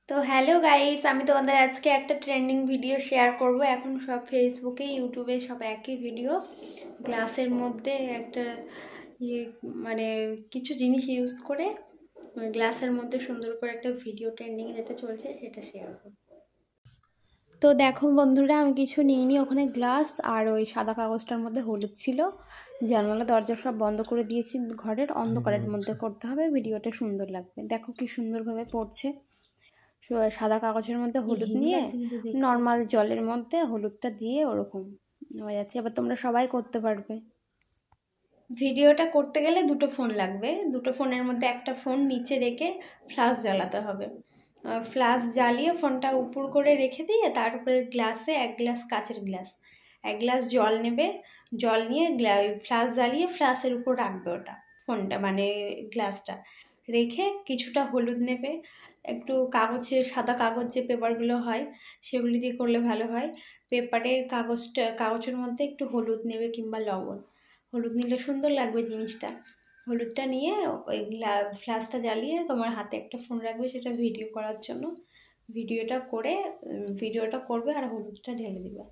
তো hello guys, আমি তোমাদের আজকে একটা ট্রেন্ডিং ভিডিও শেয়ার করব। এখন সব ফেসবুকে ইউটিউবে সব একই ভিডিও। গ্লাসের মধ্যে একটা ইয়ে মানে কিছু জিনিস ইউজ করে গ্লাসের মধ্যে সুন্দর করে একটা ভিডিও ট্রেন্ডিং যেটা চলছে সেটা শেয়ার করব। তো দেখো বন্ধুরা, আমি কিছু নিইনি। ওখানে গ্লাস আর ওই সাদা কাগজটার মধ্যে হলুদ ছিল। জানালা দরজা সব বন্ধ করে দিয়েছি, ঘরের অন্ধকারের মধ্যে করতে হবে, ভিডিওটা সুন্দর লাগবে। দেখো কি সুন্দরভাবে পড়ছে। সাদা কাগজের মধ্যে হলুদ নিয়ে নর্মাল জলের মধ্যে হলুদটা দিয়ে ওরকম হয়ে যাচ্ছে। এবার তোমরা সবাই করতে পারবে। ভিডিওটা করতে গেলে দুটো ফোন লাগবে। দুটো ফোনের মধ্যে একটা ফোন নিচে রেখে ফ্ল্যাশ জ্বালাতে হবে। ফ্ল্যাশ জ্বালিয়ে ফোনটা উপর করে রেখে দিয়ে তার উপরে গ্লাসে এক গ্লাস কাচের গ্লাস, এক গ্লাস জল নেবে। জল নিয়ে ফ্ল্যাশ জ্বালিয়ে ফ্ল্যাশের উপর রাখবে ওটা, ফোনটা মানে গ্লাসটা রেখে কিছুটা হলুদ নেবে। একটু কাগজের, সাদা কাগজ যে পেপারগুলো হয় সেগুলি দিয়ে করলে ভালো হয়। কাগজের মধ্যে একটু হলুদ নেবে কিংবা লবণ। হলুদ নিলে সুন্দর লাগবে জিনিসটা। হলুদটা নিয়ে ওই ফ্ল্যাশটা জ্বালিয়ে তোমার হাতে একটা ফোন রাখবে, সেটা ভিডিও করার জন্য। ভিডিওটা করবে আর হলুদটা ঢেলে দিবে।